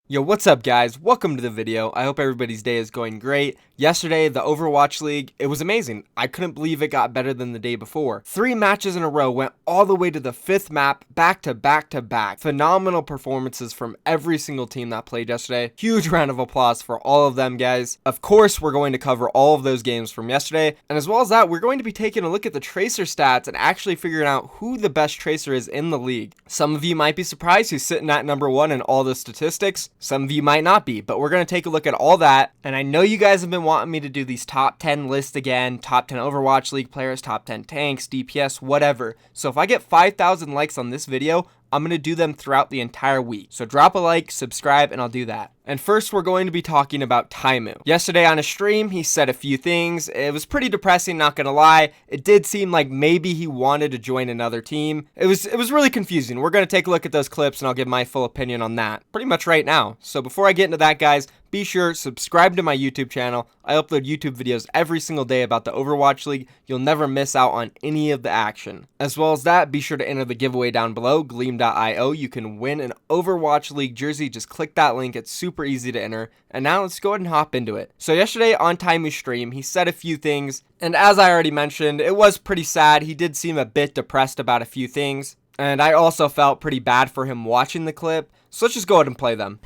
Yo, what's up guys? Welcome to the video. I hope everybody's day is going great. Yesterday, the Overwatch League, it was amazing. I couldn't believe it got better than the day before. 3 matches in a row went all the way to the 5th map, back to back to back. Phenomenal performances from every single team that played yesterday. Huge round of applause for all of them, guys. Of course, we're going to cover all of those games from yesterday. And as well as that, we're going to be taking a look at the tracer stats and actually figuring out who the best tracer is in the league. Some of you might be surprised who's sitting at number 1 in all the statistics. Some of you might not be, but we're going to take a look at all that. And I know you guys have been wanting me to do these top 10 lists again, top 10 Overwatch League players, top 10 tanks, DPS, whatever. So if I get 5,000 likes on this video, I'm going to do them throughout the entire week. So drop a like, subscribe, and I'll do that. And first, we're going to be talking about TAIMOU. Yesterday on a stream, he said a few things. It was pretty depressing, not gonna lie. It did seem like maybe he wanted to join another team. It was really confusing. We're gonna take a look at those clips and I'll give my full opinion on that pretty much right now. So before I get into that, guys, be sure subscribe to my YouTube channel. I upload YouTube videos every single day about the Overwatch League. You'll never miss out on any of the action. As well as that, be sure to enter the giveaway down below, gleam.io. You can win an Overwatch League jersey. Just click that link. It's super easy to enter. And now let's go ahead and hop into it. So yesterday on TAIMOU's stream, he said a few things. And as I already mentioned, it was pretty sad. He did seem a bit depressed about a few things. And I also felt pretty bad for him watching the clip. So let's just go ahead and play them.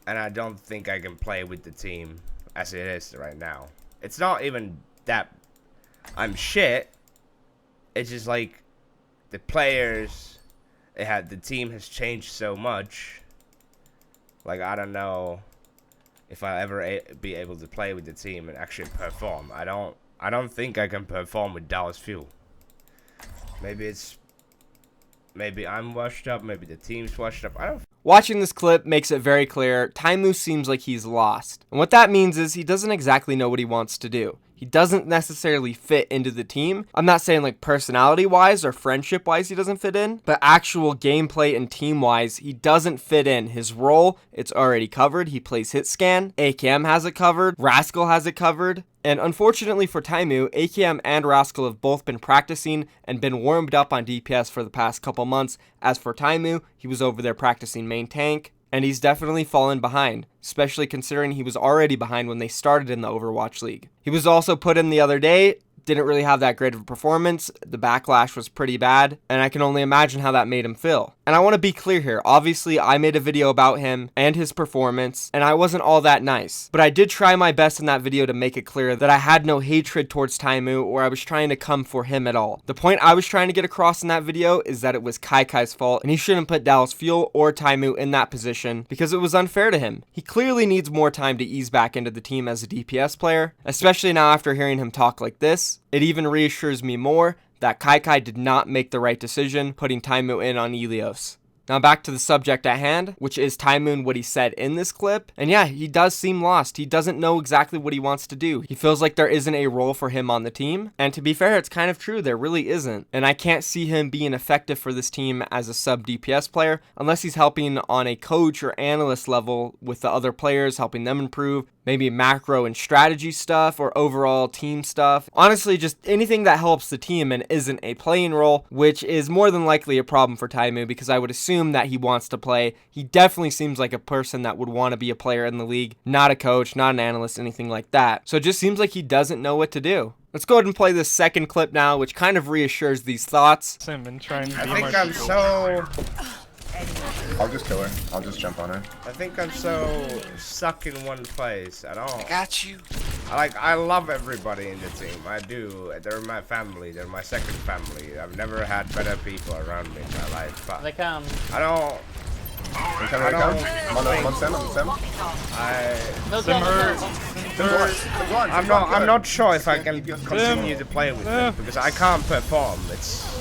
And I don't think I can play with the team as it is right now. It's not even that I'm shit. It's just like the players, the team has changed so much. Like, I don't know if I'll ever be able to play with the team and actually perform. I don't think I can perform with Dallas Fuel. Maybe I'm washed up, maybe the team's washed up. I don't. Watching this clip makes it very clear, TAIMOU seems like he's lost. And what that means is he doesn't exactly know what he wants to do. He doesn't necessarily fit into the team. I'm not saying like personality-wise or friendship-wise he doesn't fit in, but actual gameplay and team-wise, he doesn't fit in. His role, it's already covered. He plays hit scan. AKM has it covered. Rascal has it covered. And unfortunately for TAIMOU, AKM and Rascal have both been practicing and been warmed up on DPS for the past couple months. As for TAIMOU, he was over there practicing main tank, and he's definitely fallen behind, especially considering he was already behind when they started in the Overwatch League. He was also put in the other day, didn't really have that great of a performance. The backlash was pretty bad, and I can only imagine how that made him feel. And I want to be clear here. Obviously, I made a video about him and his performance, and I wasn't all that nice. But I did try my best in that video to make it clear that I had no hatred towards TAIMOU or I was trying to come for him at all. The point I was trying to get across in that video is that it was KINGmykL's fault, and he shouldn't put Dallas Fuel or TAIMOU in that position because it was unfair to him. He clearly needs more time to ease back into the team as a DPS player, especially now after hearing him talk like this. It even reassures me more that KINGmykL did not make the right decision putting TAIMOU in on Ilios. Now back to the subject at hand, which is TAIMOU and what he said in this clip. And yeah, he does seem lost. He doesn't know exactly what he wants to do. He feels like there isn't a role for him on the team. And to be fair, it's kind of true. There really isn't. And I can't see him being effective for this team as a sub DPS player unless he's helping on a coach or analyst level with the other players, helping them improve. Maybe macro and strategy stuff or overall team stuff. Honestly, just anything that helps the team and isn't a playing role, which is more than likely a problem for TAIMOU because I would assume that he wants to play. He definitely seems like a person that would want to be a player in the league, not a coach, not an analyst, anything like that. So it just seems like he doesn't know what to do. Let's go ahead and play this second clip now, which kind of reassures these thoughts. I think I'm so... I'll just kill her. I'll just jump on her. I think I'm so stuck in one place at all. I got you. I love everybody in the team. I do. They're my family. They're my second family. I've never had better people around me in my life. But They come. I don't. I'm on Sam. I'm not sure if I can continue to play with them because I can't perform. It's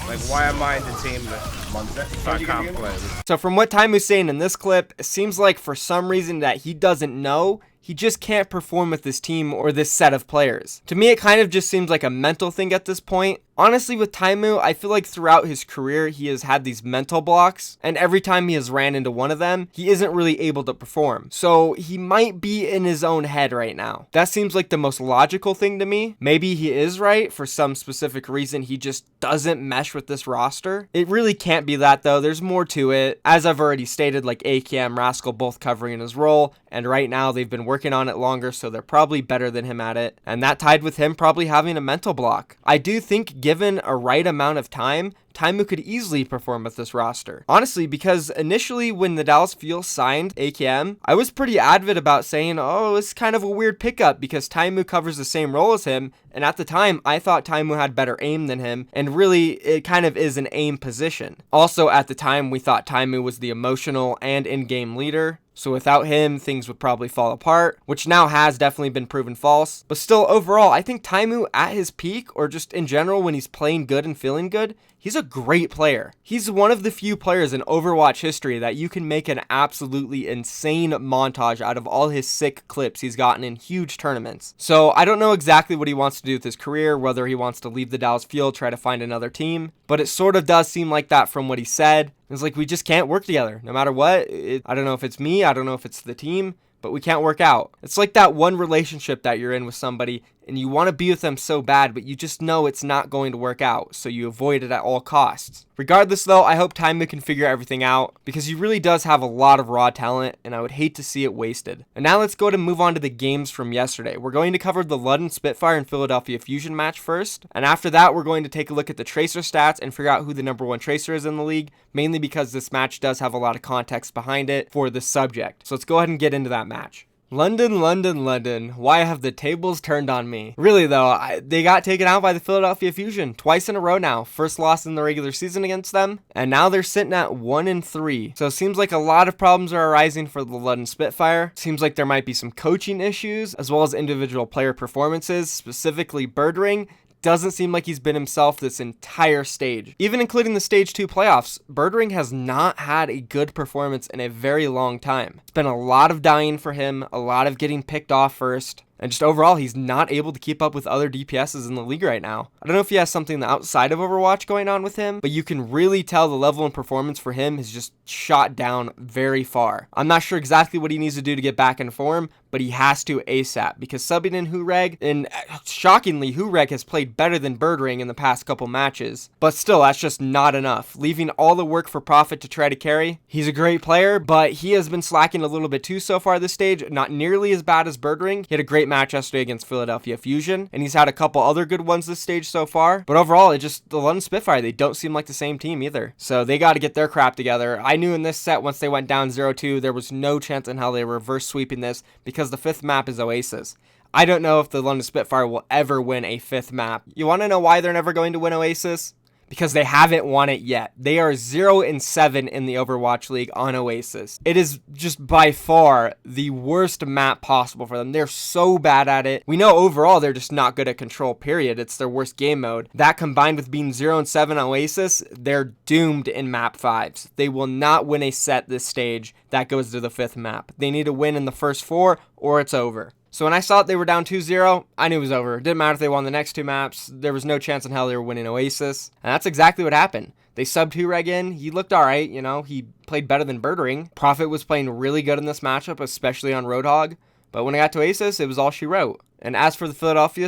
like, why am I in the team if I can't play? So from what TAIMOU's saying in this clip, it seems like for some reason that he doesn't know, he just can't perform with this team or this set of players. To me, it kind of just seems like a mental thing at this point. Honestly, with TAIMOU, I feel like throughout his career, he has had these mental blocks, and every time he has ran into one of them, he isn't really able to perform. So he might be in his own head right now. That seems like the most logical thing to me. Maybe he is right for some specific reason. He just doesn't mesh with this roster. It really can't be that though. There's more to it. As I've already stated, like AKM, Rascal both covering his role, and right now they've been working on it longer, so they're probably better than him at it. And that tied with him probably having a mental block. I do think given a right amount of time, TAIMOU could easily perform with this roster. Honestly, because initially when the Dallas Fuel signed AKM, I was pretty avid about saying, oh, it's kind of a weird pickup because TAIMOU covers the same role as him. And at the time, I thought TAIMOU had better aim than him. And really, it kind of is an aim position. Also, at the time, we thought TAIMOU was the emotional and in-game leader. So without him, things would probably fall apart, which now has definitely been proven false. But still, overall, I think TAIMOU at his peak, or just in general when he's playing good and feeling good, he's a great player. He's one of the few players in Overwatch history that you can make an absolutely insane montage out of all his sick clips he's gotten in huge tournaments. So I don't know exactly what he wants to do with his career, whether he wants to leave the Dallas Field, try to find another team, but it sort of does seem like that from what he said. It's like we just can't work together no matter what. I don't know if it's me, I don't know if it's the team, but we can't work out. It's like that one relationship that you're in with somebody and you want to be with them so bad, but you just know it's not going to work out, so you avoid it at all costs. Regardless though, I hope TAIMOU can figure everything out because he really does have a lot of raw talent and I would hate to see it wasted. And now let's go to move on to the games from yesterday. We're going to cover the London Spitfire and Philadelphia Fusion match first, and after that we're going to take a look at the Tracer stats and figure out who the #1 Tracer is in the league, mainly because this match does have a lot of context behind it for the subject. So let's go ahead and get into that match. London, London, London. Why have the tables turned on me? Really though, they got taken out by the Philadelphia Fusion twice in a row now. First loss in the regular season against them, and now they're sitting at 1-3. So it seems like a lot of problems are arising for the London Spitfire. Seems like there might be some coaching issues, as well as individual player performances, specifically Birdring. Doesn't seem like he's been himself this entire stage. Even including the Stage 2 playoffs, Birdring has not had a good performance in a very long time. It's been a lot of dying for him, a lot of getting picked off first, and just overall, he's not able to keep up with other DPSs in the league right now. I don't know if he has something outside of Overwatch going on with him, but you can really tell the level and performance for him has just shot down very far. I'm not sure exactly what he needs to do to get back in form, but he has to ASAP because subbing in Hureg, and shockingly, Hureg has played better than Birdring in the past couple matches, but still, that's just not enough. Leaving all the work for Prophet to try to carry. He's a great player, but he has been slacking a little bit too so far this stage, not nearly as bad as Birdring. He had a great match yesterday against Philadelphia Fusion, and he's had a couple other good ones this stage so far, but overall, the London Spitfire, they don't seem like the same team either, so they got to get their crap together. I knew in this set, once they went down 0-2, there was no chance in hell they were reverse sweeping this because the 5th map is Oasis. I don't know if the London Spitfire will ever win a 5th map. You want to know why they're never going to win Oasis? Because they haven't won it yet. They are 0-7 in the Overwatch League on Oasis. It is just by far the worst map possible for them. They're so bad at it. We know overall they're just not good at control, period. It's their worst game mode. That combined with being 0-7 on Oasis, they're doomed in map 5s. They will not win a set this stage that goes to the 5th map. They need to win in the first 4 or it's over. So when I saw that they were down 2-0, I knew it was over. It didn't matter if they won the next 2 maps. There was no chance in hell they were winning Oasis. And that's exactly what happened. They subbed Hureg in. He looked alright, you know. He played better than Birdring. Prophet was playing really good in this matchup, especially on Roadhog. But when it got to Oasis, it was all she wrote. And as for the Philadelphia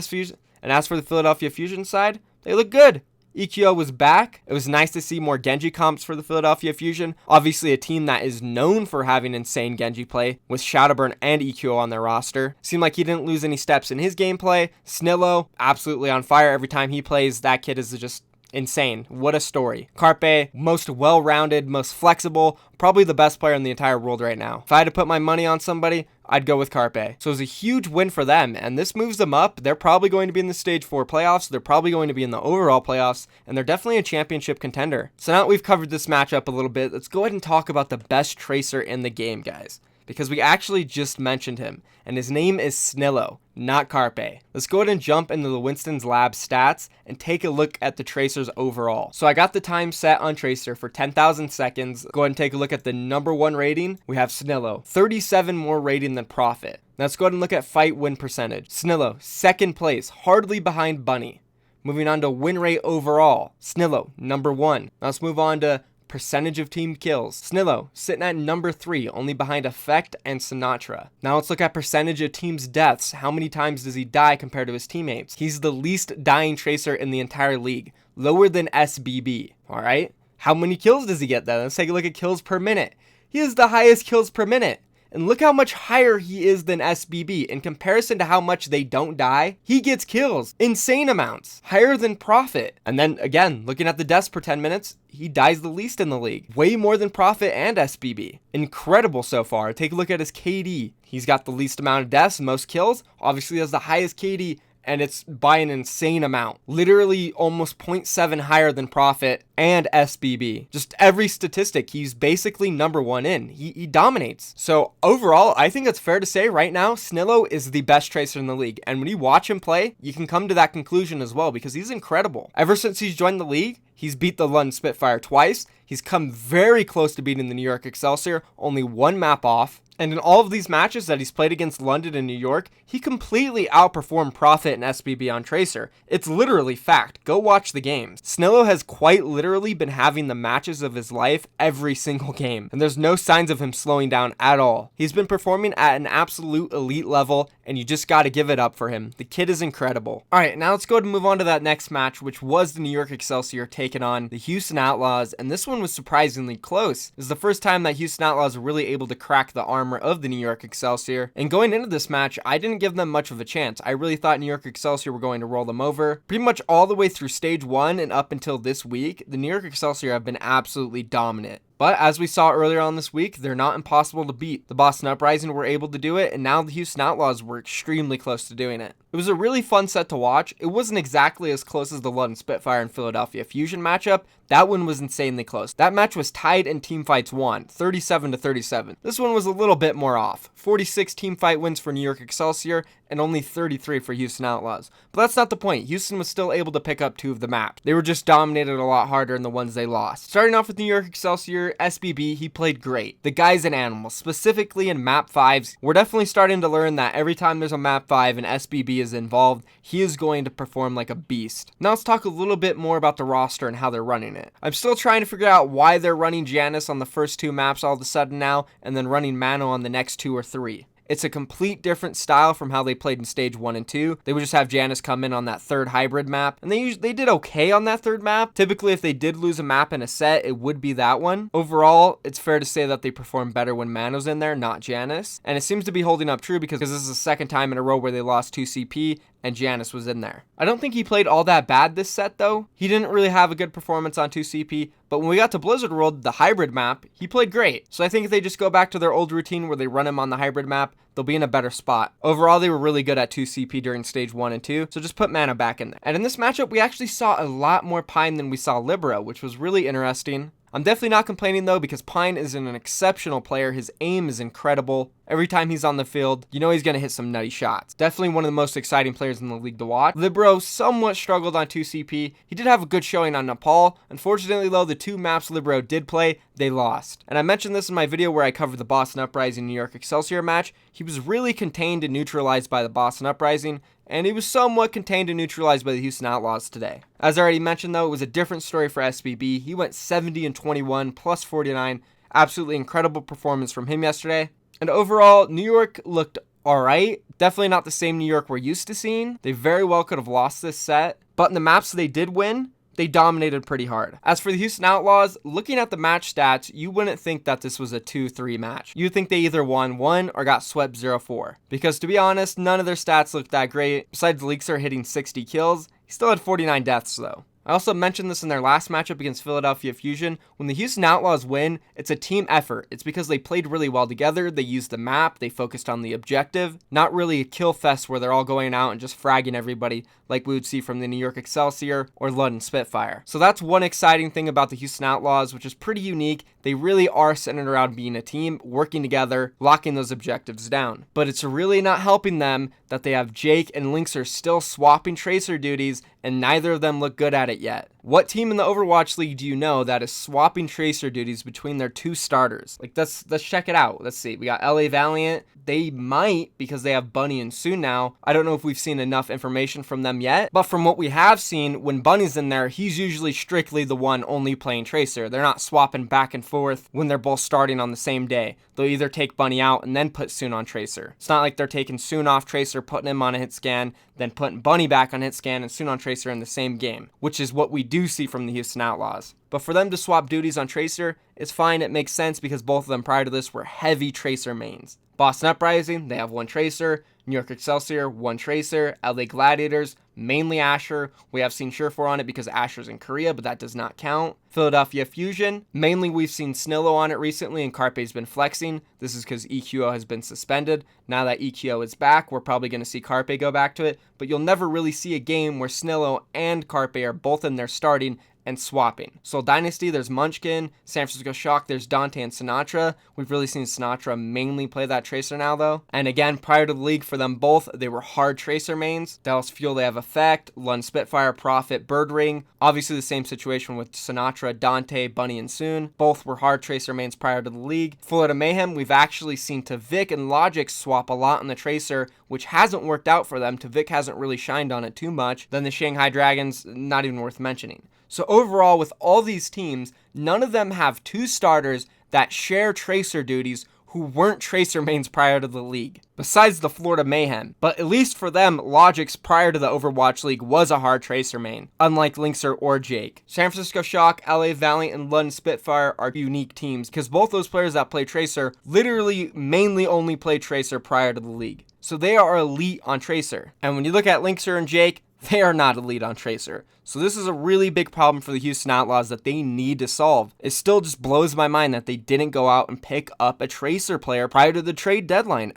Fusion side, they look good. EQO was back. It was nice to see more Genji comps for the Philadelphia Fusion. Obviously a team that is known for having insane Genji play with Shadowburn and EQO on their roster. Seemed like he didn't lose any steps in his gameplay. Snillo, absolutely on fire every time he plays. That kid is just insane. What a story. Carpe, most well-rounded, most flexible, probably the best player in the entire world right now. If I had to put my money on somebody, I'd go with Carpe. So it was a huge win for them, and this moves them up. They're probably going to be in the Stage 4 playoffs. They're probably going to be in the overall playoffs, and they're definitely a championship contender. So now that we've covered this matchup a little bit, let's go ahead and talk about the best Tracer in the game, guys. Because we actually just mentioned him, and his name is Snillo, not Carpe. Let's go ahead and jump into the Winston's Lab stats and take a look at the Tracers overall. So I got the time set on Tracer for 10,000 seconds. Go ahead and take a look at the #1 rating. We have Snillo, 37 more rating than Prophet. Now let's go ahead and look at fight win percentage. Snillo, 2nd place, hardly behind Bunny. Moving on to win rate overall, Snillo, number 1. Now let's move on to percentage of team kills. Snillo sitting at number 3, only behind Effect and Sinatra. Now let's look at percentage of team's deaths. How many times does he die compared to his teammates? He's the least dying tracer in the entire league, lower than SBB, alright? How many kills does he get then? Let's take a look at kills per minute. He has the highest kills per minute. And look how much higher he is than SBB. In comparison to how much they don't die, he gets kills. Insane amounts. Higher than Prophet. And then again, looking at the deaths per 10 minutes, he dies the least in the league. Way more than Prophet and SBB. Incredible so far. Take a look at his KD. He's got the least amount of deaths, most kills. Obviously, he has the highest KD, and it's by an insane amount. Literally almost 0.7 higher than Prophet and SBB. Just every statistic, he's basically number 1 in. He dominates. So overall, I think it's fair to say right now, Snillo is the best tracer in the league. And when you watch him play, you can come to that conclusion as well, because he's incredible. Ever since he's joined the league, he's beat the London Spitfire twice. He's come very close to beating the New York Excelsior, only 1 map off. And in all of these matches that he's played against London and New York, he completely outperformed Prophet and SBB on Tracer. It's literally fact. Go watch the games. Snillo has quite literally been having the matches of his life every single game, and there's no signs of him slowing down at all. He's been performing at an absolute elite level, and you just got to give it up for him. The kid is incredible. All right, now let's go ahead and move on to that next match, which was the New York Excelsior taking on the Houston Outlaws, and this one was surprisingly close. This is the first time that Houston Outlaws were really able to crack the armor of the New York Excelsior, and going into this match, I didn't give them much of a chance. I really thought New York Excelsior were going to roll them over. Pretty much all the way through stage 1 and up until this week, the New York Excelsior have been absolutely dominant. But as we saw earlier on this week, they're not impossible to beat. The Boston Uprising were able to do it, and now the Houston Outlaws were extremely close to doing it. It was a really fun set to watch. It wasn't exactly as close as the London Spitfire and Philadelphia Fusion matchup. That one was insanely close. That match was tied and teamfights won, 37-37. This one was a little bit more off. 46 teamfight wins for New York Excelsior and only 33 for Houston Outlaws. But that's not the point. Houston was still able to pick up 2 of the maps. They were just dominated a lot harder in the ones they lost. Starting off with New York Excelsior, SBB, he played great. The guy's an animal, specifically in map 5s. We're definitely starting to learn that every time there's a map 5 and SBB is involved, he is going to perform like a beast. Now let's talk a little bit more about the roster and how they're running it. I'm still trying to figure out why they're running Janice on the first 2 maps all of a sudden now, and then running Mano on the next 2 or 3. It's a complete different style from how they played in stage 1 and 2. They would just have Janice come in on that 3rd hybrid map, and they did okay on that 3rd map. Typically, if they did lose a map in a set, it would be that one. Overall, it's fair to say that they perform better when Mano's in there, not Janice. And it seems to be holding up true because this is the 2nd time in a row where they lost 2 CP, and Janice was in there. I don't think he played all that bad this set though. He didn't really have a good performance on 2 CP, but when we got to Blizzard World, the hybrid map, he played great. So I think if they just go back to their old routine where they run him on the hybrid map, they'll be in a better spot. Overall, they were really good at 2 CP during stage 1 and 2, so just put Mana back in there. And in this matchup, we actually saw a lot more Pine than we saw Libero, which was really interesting. I'm definitely not complaining though, because Pine is an exceptional player. His aim is incredible. Every time he's on the field, you know he's going to hit some nutty shots. Definitely one of the most exciting players in the league to watch. Libero somewhat struggled on 2 CP. He did have a good showing on Nepal. Unfortunately though, the 2 maps Libero did play, they lost. And I mentioned this in my video where I covered the Boston Uprising New York Excelsior match. He was really contained and neutralized by the Boston Uprising, and he was somewhat contained and neutralized by the Houston Outlaws today. As I already mentioned though, it was a different story for SBB. He went 70-21 plus 49. Absolutely incredible performance from him yesterday. And overall, New York looked alright. Definitely not the same New York we're used to seeing. They very well could have lost this set, but in the maps they did win, they dominated pretty hard. As for the Houston Outlaws, looking at the match stats, you wouldn't think that this was a 2-3 match. You'd think they either won 1 or got swept 0-4. Because to be honest, none of their stats looked that great. Besides Leakser hitting 60 kills, he still had 49 deaths though. I also mentioned this in their last matchup against Philadelphia Fusion. When the Houston Outlaws win, it's a team effort. It's because they played really well together, they used the map, they focused on the objective. Not really a kill fest where they're all going out and just fragging everybody like we would see from the New York Excelsior or London Spitfire. So that's one exciting thing about the Houston Outlaws, which is pretty unique. They really are centered around being a team, working together, locking those objectives down. But it's really not helping them that they have Jake and Linkser still swapping tracer duties, and neither of them look good at it yet. What team in the Overwatch League do you know that is swapping Tracer duties between their 2 starters? Like, let's check it out. Let's see. We got LA Valiant. They might, because they have Bunny and Soon now. I don't know if we've seen enough information from them yet, but from what we have seen, when Bunny's in there, he's usually strictly the one only playing Tracer. They're not swapping back and forth when they're both starting on the same day. They'll either take Bunny out and then put Soon on Tracer. It's not like they're taking Soon off Tracer, putting him on a hit scan, then putting Bunny back on hit scan and Soon on Tracer in the same game, which is what we do see from the Houston Outlaws. But for them to swap duties on Tracer, it's fine. It makes sense because both of them prior to this were heavy Tracer mains. Boston Uprising, they have 1 Tracer. New York Excelsior, 1 Tracer. LA Gladiators, mainly Asher. We have seen Surefour on it because Asher's in Korea, but that does not count. Philadelphia Fusion, mainly we've seen Snillo on it recently, and Carpe's been flexing. This is because EQO has been suspended. Now that EQO is back, we're probably going to see Carpe go back to it, but you'll never really see a game where Snillo and Carpe are both in there starting and swapping. Soul Dynasty, there's Munchkin. San Francisco Shock, there's Dante and Sinatra. We've really seen Sinatra mainly play that Tracer now, though. And again, prior to the league, for them both, they were hard Tracer mains. Dallas Fuel, they have Effect, Lund Spitfire, Prophet, Bird Ring. Obviously the same situation with Sinatra, Dante, Bunny, and Soon. Both were hard Tracer mains prior to the league. Florida Mayhem, we've actually seen Tavik and Logic swap a lot on the Tracer, which hasn't worked out for them. Tavik hasn't really shined on it too much. Then the Shanghai Dragons, not even worth mentioning. So overall, with all these teams, none of them have 2 starters that share Tracer duties who weren't Tracer mains prior to the league, besides the Florida Mayhem. But at least for them, Logix prior to the Overwatch League was a hard Tracer main, unlike Linkser or Jake. San Francisco Shock, LA Valiant, and London Spitfire are unique teams because both those players that play Tracer literally mainly only play Tracer prior to the league. So they are elite on Tracer. And when you look at Linkser and Jake, they are not elite on Tracer. So this is a really big problem for the Houston Outlaws that they need to solve. It still just blows my mind that they didn't go out and pick up a Tracer player prior to the trade deadline.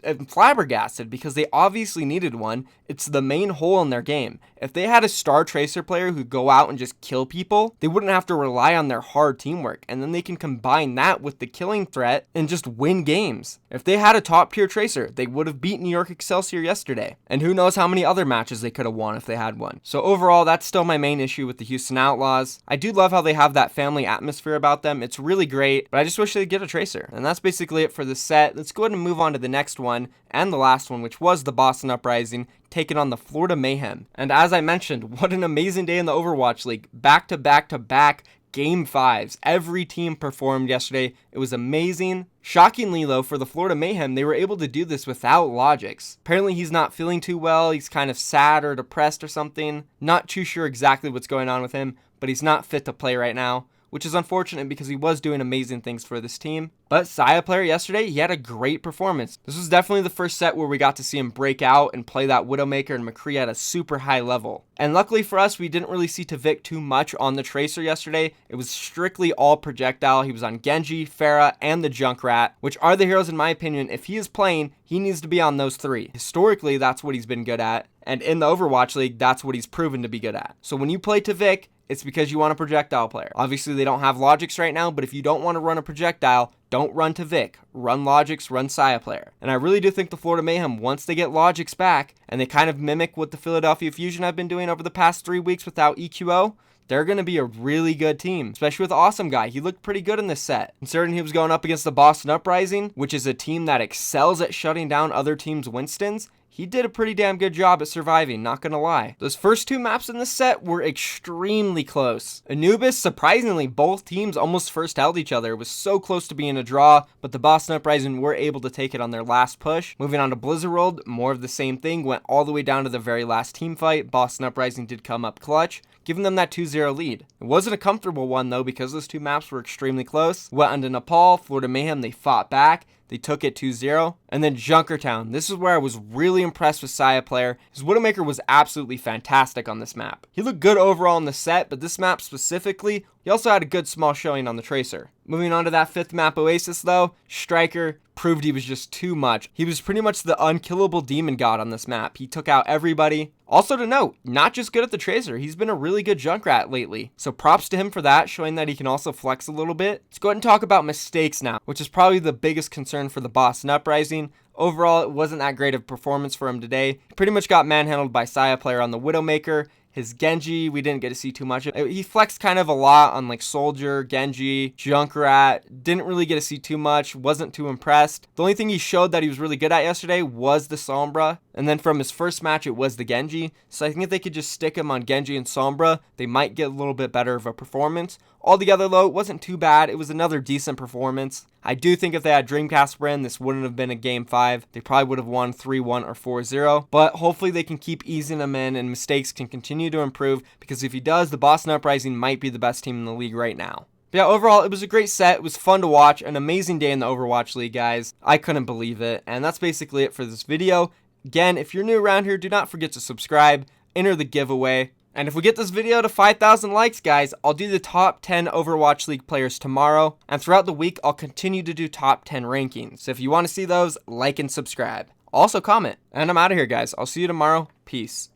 I'm flabbergasted because they obviously needed one. It's the main hole in their game. If they had a star Tracer player who go out and just kill people, they wouldn't have to rely on their hard teamwork. And then they can combine that with the killing threat and just win games. If they had a top tier Tracer, they would have beaten New York Excelsior yesterday. And who knows how many other matches they could have won if they had one. So overall, that's still my main issue with the Houston Outlaws. I do love how they have that family atmosphere about them. It's really great, but I just wish they'd get a Tracer. And that's basically it for this set. Let's go ahead and move on to the next one and the last one, which was the Boston Uprising taking on the Florida Mayhem. And as I mentioned, what an amazing day in the Overwatch League. Back to back to back Game 5s. Every team performed yesterday. It was amazing. Shockingly, though, for the Florida Mayhem, they were able to do this without Logix. Apparently, he's not feeling too well. He's kind of sad or depressed or something. Not too sure exactly what's going on with him, but he's not fit to play right now, which is unfortunate because he was doing amazing things for this team. But Saya player yesterday, he had a great performance. This was definitely the first set where we got to see him break out and play that Widowmaker and McCree at a super high level. And luckily for us, we didn't really see Tavik too much on the Tracer yesterday. It was strictly all projectile. He was on Genji, Pharah, and the Junkrat, which are the heroes in my opinion. If he is playing, he needs to be on those 3. Historically, that's what he's been good at. And in the Overwatch League, that's what he's proven to be good at. So when you play Tavik, it's because you want a projectile player. Obviously, they don't have Logix right now, but if you don't want to run a projectile, don't run Tavik. Run Logix, run Saya player. And I really do think the Florida Mayhem, once they get Logix back, and they kind of mimic what the Philadelphia Fusion have been doing over the past 3 weeks without EQO, they're going to be a really good team, especially with Awesome Guy. He looked pretty good in this set, considering he was going up against the Boston Uprising, which is a team that excels at shutting down other teams' Winstons. He did a pretty damn good job at surviving, not gonna lie. Those first 2 maps in this set were extremely close. Anubis, surprisingly, both teams almost first held each other. It was so close to being a draw, but the Boston Uprising were able to take it on their last push. Moving on to Blizzard World, more of the same thing, went all the way down to the very last team fight. Boston Uprising did come up clutch, giving them that 2-0 lead. It wasn't a comfortable one though, because those 2 maps were extremely close. Went into Nepal, Florida Mayhem, they fought back. They took it 2-0. And then Junkertown. This is where I was really impressed with Saya player. His Widowmaker was absolutely fantastic on this map. He looked good overall in the set, but this map specifically, he also had a good small showing on the Tracer. Moving on to that 5th map, Oasis though, Striker proved he was just too much. He was pretty much the unkillable demon god on this map. He took out everybody. Also to note, not just good at the Tracer, he's been a really good Junkrat lately. So props to him for that, showing that he can also flex a little bit. Let's go ahead and talk about mistakes now, which is probably the biggest concern for the Boston Uprising. Overall, it wasn't that great of a performance for him today. He pretty much got manhandled by Saya player on the Widowmaker. His Genji, we didn't get to see too much. He flexed kind of a lot on like Soldier, Genji, Junkrat. Didn't really get to see too much. Wasn't too impressed. The only thing he showed that he was really good at yesterday was the Sombra. And then from his first match, it was the Genji. So I think if they could just stick him on Genji and Sombra, they might get a little bit better of a performance. Altogether, though, it wasn't too bad. It was another decent performance. I do think if they had Dreamcast win, this wouldn't have been a Game 5. They probably would have won 3-1 or 4-0. But hopefully they can keep easing him in and mistakes can continue to improve, because if he does, the Boston Uprising might be the best team in the league right now. But yeah, overall, it was a great set. It was fun to watch. An amazing day in the Overwatch League, guys. I couldn't believe it. And that's basically it for this video. Again, if you're new around here, do not forget to subscribe, enter the giveaway. And if we get this video to 5,000 likes, guys, I'll do the top 10 Overwatch League players tomorrow. And throughout the week, I'll continue to do top 10 rankings. So if you want to see those, like and subscribe. Also comment. And I'm out of here, guys. I'll see you tomorrow. Peace.